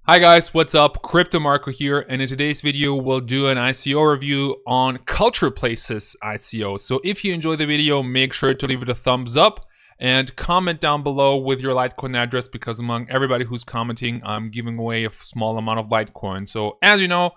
Hi guys, what's up? Crypto Marco here, and in today's video we'll do an ICO review on Culture Places ICO. So if you enjoy the video, make sure to leave it a thumbs up and comment down below with your Litecoin address, because among everybody who's commenting, I'm giving away a small amount of Litecoin. So as you know,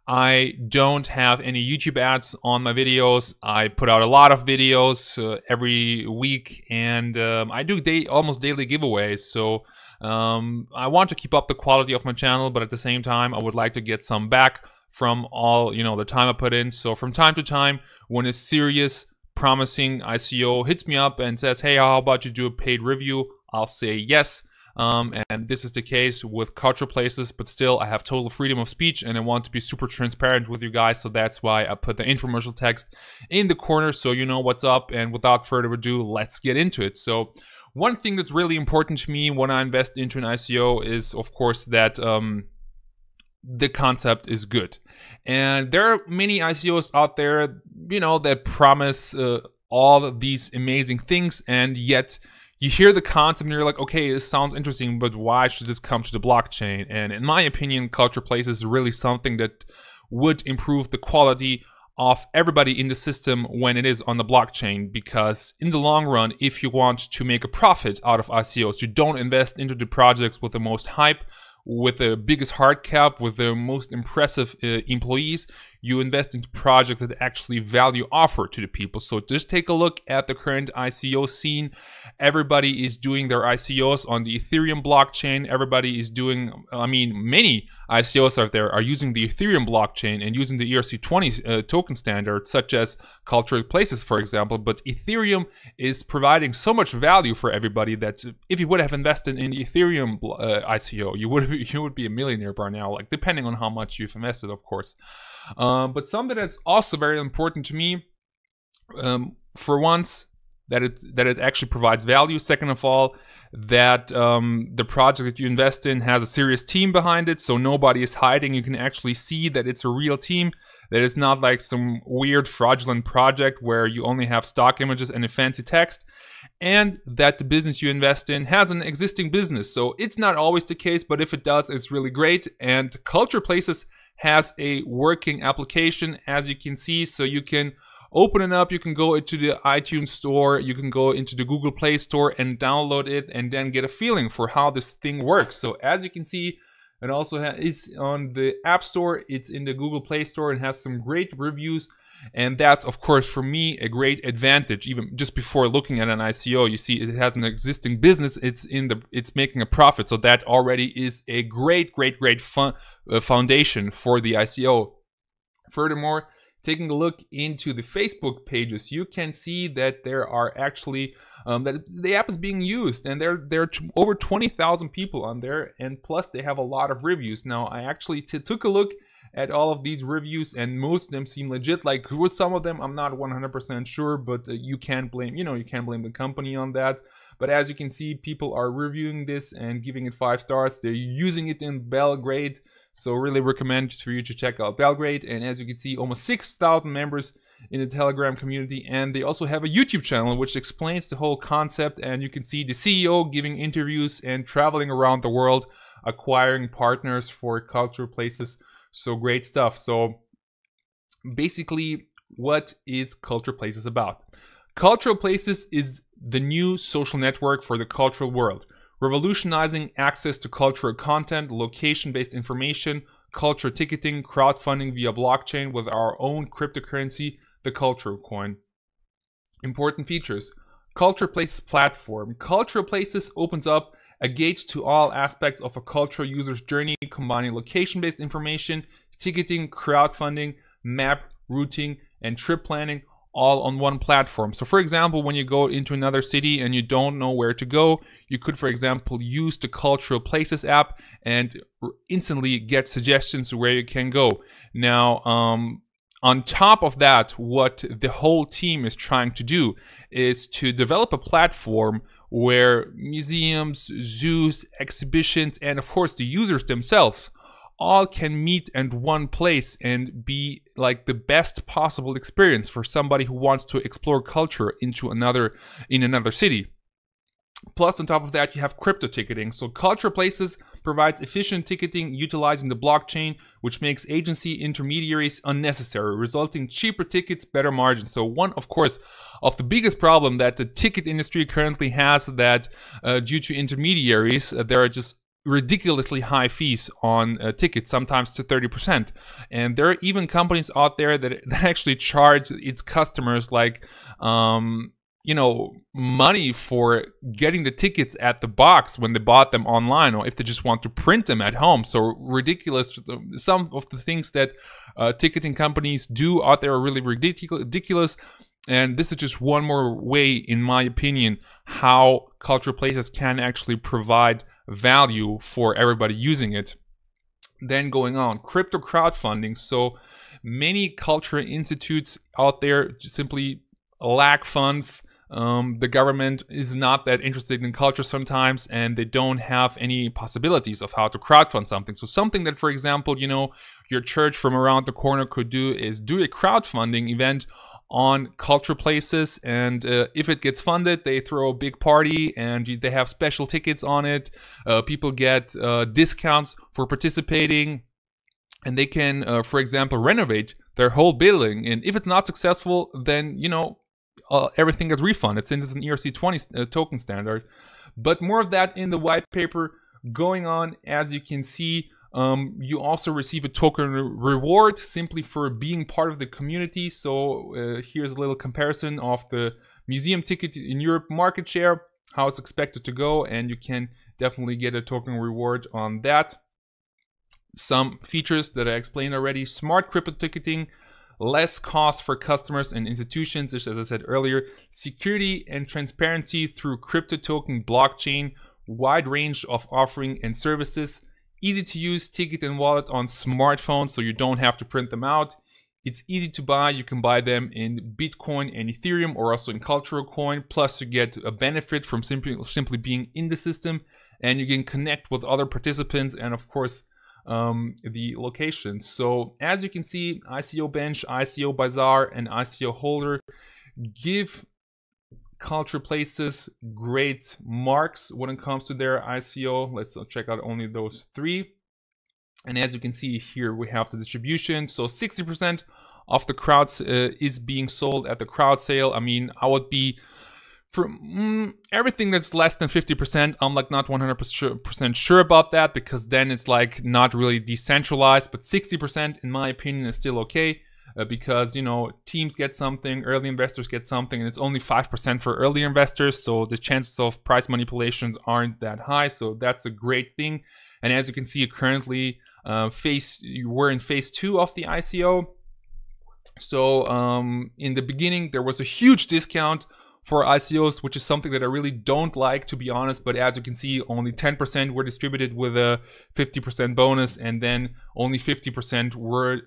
I don't have any YouTube ads on my videos. I put out a lot of videos every week, and I do almost daily giveaways. So I want to keep up the quality of my channel, but at the same time, I would like to get some back from all, the time I put in. So from time to time, when a serious, promising ICO hits me up and says, hey, how about you do a paid review? I'll say yes. And this is the case with Culture Places, but still I have total freedom of speech and I want to be super transparent with you guys. So that's why I put the infomercial text in the corner so you know what's up. And without further ado, let's get into it. So one thing that's really important to me when I invest into an ICO is, of course, that the concept is good. And there are many ICOs out there, that promise all of these amazing things, and yet you hear the concept and you're like, okay, this sounds interesting, but why should this come to the blockchain? And in my opinion, Culture Places is really something that would improve the quality of everybody in the system when it is on the blockchain, because in the long run, if you want to make a profit out of ICOs, you don't invest into the projects with the most hype, with the biggest hard cap, with the most impressive employees. You invest into projects that actually value offer to the people. So just take a look at the current ICO scene. Everybody is doing their ICOs on the Ethereum blockchain. Everybody is doing, many ICOs out there are using the Ethereum blockchain and using the ERC20 token standard, such as Culture Places, for example. But Ethereum is providing so much value for everybody that if you would have invested in the Ethereum ICO, you would be a millionaire by now, like depending on how much you've invested, of course. But something that's also very important to me, for once, that it actually provides value. Second of all, that the project that you invest in has a serious team behind it, so nobody is hiding. You can actually see that it's a real team, that it's not like some weird fraudulent project where you only have stock images and a fancy text, and that the business you invest in has an existing business. So it's not always the case, but if it does, it's really great. And Culture Places has a working application, as you can see. So you can open it up, you can go into the iTunes store, you can go into the Google Play Store and download it, and then get a feeling for how this thing works. So as you can see, it also it's on the App Store, it's in the Google Play Store, and has some great reviews. And that's, of course, for me, a great advantage. Even just before looking at an ICO, you see it has an existing business. It's making a profit. So that already is a great foundation for the ICO. Furthermore, taking a look into the Facebook pages, you can see that there are actually that the app is being used, and there are over 20,000 people on there, and plus they have a lot of reviews. Now, I actually took a look at all of these reviews, and most of them seem legit. Like with some of them, I'm not 100% sure, but you can't blame the company on that. But as you can see, people are reviewing this and giving it 5 stars. They're using it in Belgrade, so really recommend for you to check out Belgrade. And as you can see, almost 6,000 members in the Telegram community, and they also have a YouTube channel which explains the whole concept. And you can see the CEO giving interviews and traveling around the world, acquiring partners for Culture Places. So great stuff. So basically, what is Culture Places about? Culture Places is the new social network for the cultural world, revolutionizing access to cultural content, location-based information, culture ticketing, crowdfunding via blockchain with our own cryptocurrency, the Culture Coin. Important features. Culture Places platform. Culture Places opens up a gate to all aspects of a cultural user's journey, combining location-based information, ticketing, crowdfunding, map, routing, and trip planning, all on one platform. So for example, when you go into another city and you don't know where to go, you could, for example, use the Cultural Places app and instantly get suggestions where you can go. Now, on top of that, what the whole team is trying to do is to develop a platform where museums, zoos, exhibitions, and of course the users themselves all can meet in one place and be like the best possible experience for somebody who wants to explore culture in another city. Plus, on top of that, you have crypto ticketing. So Culture Places provides efficient ticketing utilizing the blockchain, which makes agency intermediaries unnecessary, resulting in cheaper tickets, better margins. So one, of course, of the biggest problem that the ticket industry currently has, that due to intermediaries, there are just ridiculously high fees on tickets, sometimes to 30%. And there are even companies out there that actually charge its customers like, you know, money for getting the tickets at the box when they bought them online, or if they just want to print them at home. So ridiculous. Some of the things that ticketing companies do out there are really ridiculous. And this is just one more way, in my opinion, how cultural places can actually provide value for everybody using it. Then going on, crypto crowdfunding. So many cultural institutes out there just simply lack funds. The government is not that interested in culture sometimes, and they don't have any possibilities of how to crowdfund something. So something that, for example, you know, your church from around the corner could do is do a crowdfunding event on culture places, and if it gets funded, they throw a big party and they have special tickets on it. People get discounts for participating, and they can, for example, renovate their whole building. And if it's not successful, then, you know, everything gets refunded since it's an ERC20 token standard. But more of that in the white paper. Going on, as you can see, you also receive a token reward simply for being part of the community. So here's a little comparison of the museum ticket in Europe market share, how it's expected to go, and you can definitely get a token reward on that. Some features that I explained already: smart crypto ticketing, less cost for customers and institutions, as I said earlier, security and transparency through crypto token blockchain, wide range of offering and services, easy to use ticket and wallet on smartphones, so you don't have to print them out. It's easy to buy. You can buy them in Bitcoin and Ethereum, or also in cultural coin. Plus you get a benefit from simply being in the system, and you can connect with other participants, and of course the location. So as you can see, ICO Bench, ICO Bazaar, and ICO Holder give culture places great marks when it comes to their ICO. Let's check out only those three. And as you can see here, we have the distribution. So 60% of the crowds is being sold at the crowd sale. I mean, I would be for everything that's less than 50%, I'm like not 100% sure about that, because then it's like not really decentralized. But 60%, in my opinion, is still okay. Because, you know, teams get something, early investors get something, and it's only 5% for early investors, so the chances of price manipulations aren't that high. So that's a great thing. And as you can see, currently we're in phase 2 of the ICO. So in the beginning, there was a huge discount for ICOs, which is something that I really don't like, to be honest. But as you can see, only 10% were distributed with a 50% bonus, and then only 15% were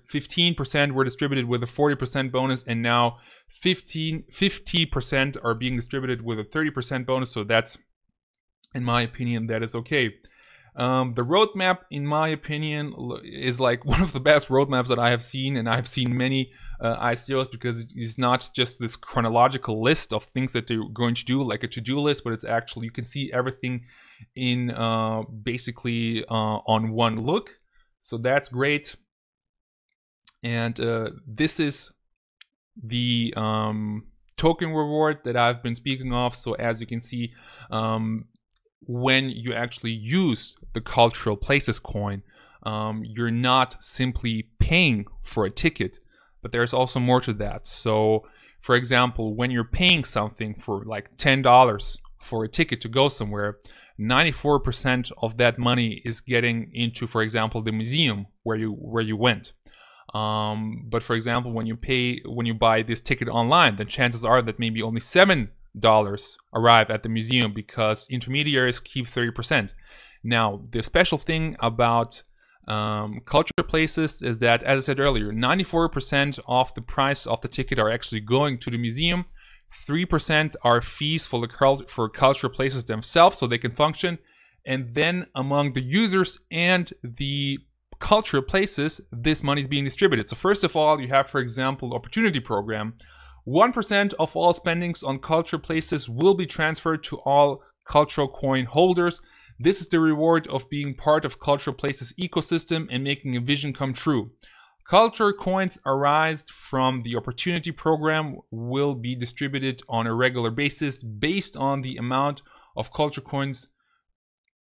distributed with a 40% bonus, and now 50% are being distributed with a 30% bonus. So that's, in my opinion, that is okay. The roadmap, in my opinion, is like one of the best roadmaps that I have seen, and I've seen many ICOs, because it's not just this chronological list of things that they're going to do, like a to-do list, but it's actually, you can see everything in basically on one look. So that's great. And this is the token reward that I've been speaking of. So as you can see, when you actually use the cultural places coin, you're not simply paying for a ticket, but there's also more to that. So for example, when you're paying something for like $10 for a ticket to go somewhere, 94% of that money is getting into, for example, the museum where you went. But for example, when you buy this ticket online, then chances are that maybe only $7 arrive at the museum, because intermediaries keep 30%. Now, the special thing about culture places is that, as I said earlier, 94% of the price of the ticket are actually going to the museum. 3% are fees for culture places themselves, so they can function. And then among the users and the cultural places, this money is being distributed. So first of all, you have, for example, opportunity program. 1% of all spendings on cultural places will be transferred to all cultural coin holders. This is the reward of being part of Cultural Places ecosystem and making a vision come true. Culture coins arised from the opportunity program will be distributed on a regular basis based on the amount of culture coins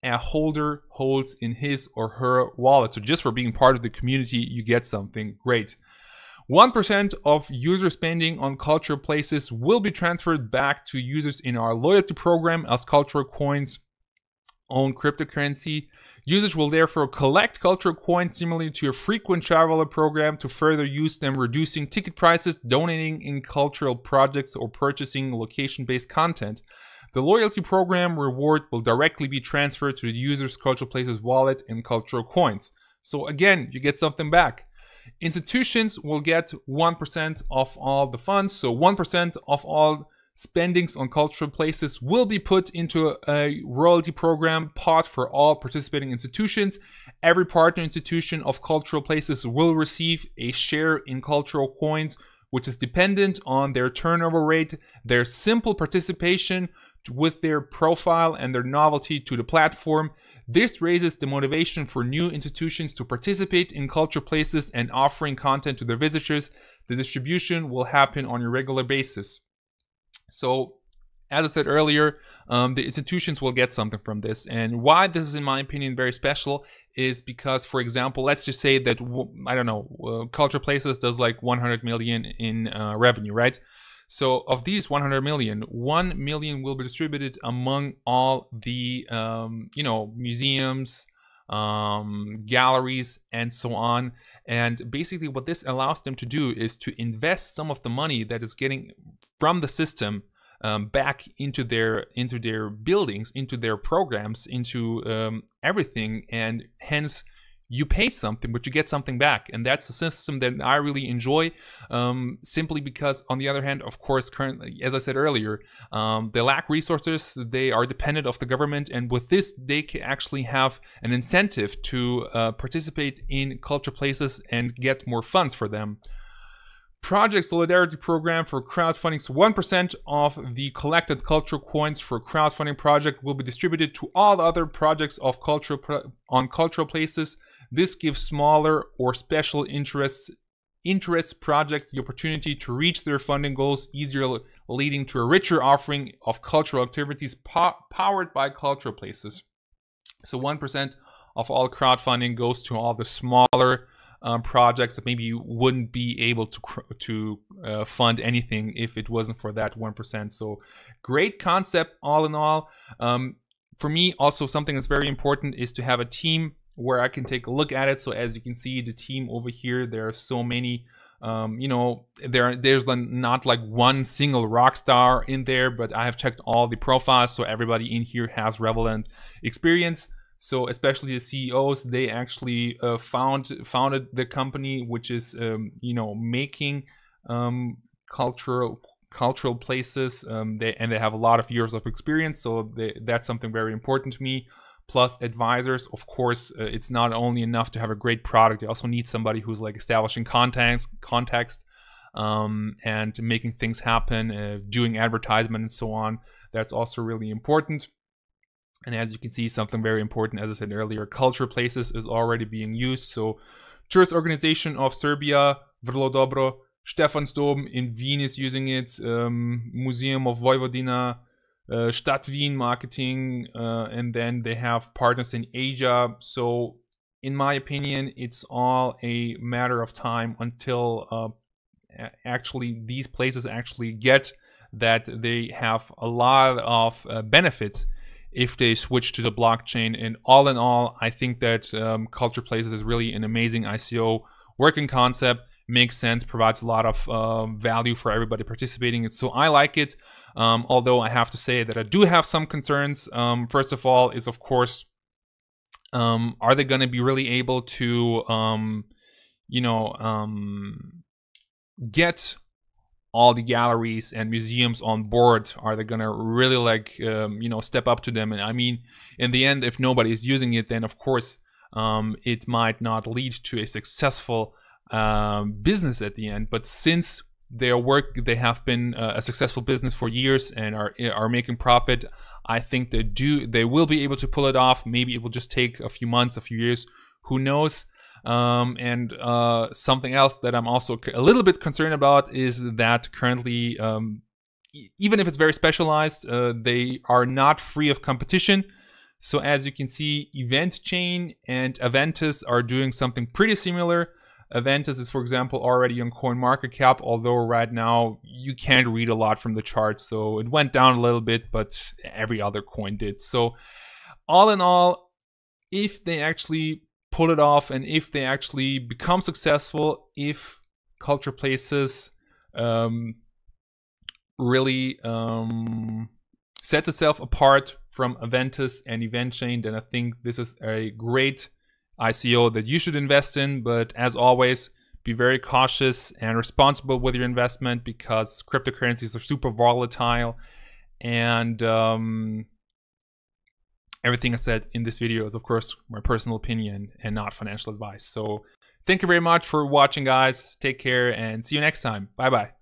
a holder holds in his or her wallet. So just for being part of the community, you get something great. 1% of user spending on cultural places will be transferred back to users in our loyalty program as cultural coins own cryptocurrency. Users will therefore collect cultural coins similarly to a frequent traveler program to further use them, reducing ticket prices, donating in cultural projects, or purchasing location-based content. The loyalty program reward will directly be transferred to the user's cultural places wallet in cultural coins. So again, you get something back. Institutions will get 1% of all the funds. So 1% of all spendings on cultural places will be put into a royalty program pot for all participating institutions. Every partner institution of cultural places will receive a share in cultural coins, which is dependent on their turnover rate, their simple participation with their profile, and their novelty to the platform. This raises the motivation for new institutions to participate in cultural places and offering content to their visitors. The distribution will happen on a regular basis. So, as I said earlier, the institutions will get something from this. And why this is, in my opinion, very special is because, for example, let's just say that, I don't know, Culture Places does like 100 million in revenue, right? So of these 100 million, 1 million will be distributed among all the, you know, museums, galleries, and so on. And basically what this allows them to do is to invest some of the money that is getting from the system back into their buildings, into their programs, into everything, and hence you pay something, but you get something back. And that's a system that I really enjoy, simply because, on the other hand, of course, currently, as I said earlier, they lack resources, they are dependent of the government, and with this, they can actually have an incentive to participate in culture places and get more funds for them. Project Solidarity Program for crowdfunding. So 1% of the collected cultural coins for crowdfunding project will be distributed to all other projects of cultural places. This gives smaller or special interests projects the opportunity to reach their funding goals easier, leading to a richer offering of cultural activities powered by cultural places. So 1% of all crowdfunding goes to all the smaller projects that maybe you wouldn't be able to fund anything if it wasn't for that 1%. So great concept all in all. For me, also something that's very important is to have a team where I can take a look at it. So as you can see, the team over here, there are so many, you know, there's not like one single rock star in there, but I have checked all the profiles, so everybody in here has relevant experience. So especially the CEOs, they actually founded the company, which is, you know, making cultural places, they have a lot of years of experience, so that's something very important to me. Plus advisors, of course, it's not only enough to have a great product, you also need somebody who's like establishing context, and making things happen, doing advertisement and so on. That's also really important. And as you can see, something very important, as I said earlier, culture places is already being used. So Tourist Organization of Serbia, Vrlo Dobro, Stefansdom in Wien is using it, Museum of Vojvodina, Stadt Wien Marketing, and then they have partners in Asia. So in my opinion, it's all a matter of time until actually these places actually get that they have a lot of benefits if they switch to the blockchain. And all in all, I think that Culture Places is really an amazing ICO working concept. Makes sense, provides a lot of value for everybody participating. So I like it, although I have to say that I do have some concerns. First of all is, of course, are they going to be really able to, you know, get all the galleries and museums on board? Are they going to really, like, you know, step up to them? And I mean, in the end, if nobody is using it, then of course it might not lead to a successful business at the end. But since they have been a successful business for years and are making profit. I think they will be able to pull it off. Maybe it will just take a few months, a few years, who knows. And something else that I'm also a little bit concerned about is that currently, even if it's very specialized, they are not free of competition. So as you can see, Eventchain and Aventus are doing something pretty similar. Aventus is, for example, already on CoinMarketCap, although right now you can't read a lot from the chart. So it went down a little bit, but every other coin did. So all in all, if they actually pull it off and if they actually become successful, if Culture Places really sets itself apart from Aventus and Eventchain, then I think this is a great ICO that you should invest in. But as always, be very cautious and responsible with your investment, because cryptocurrencies are super volatile, and everything I said in this video is, of course, my personal opinion and not financial advice. So thank you very much for watching, guys. Take care and see you next time. Bye bye.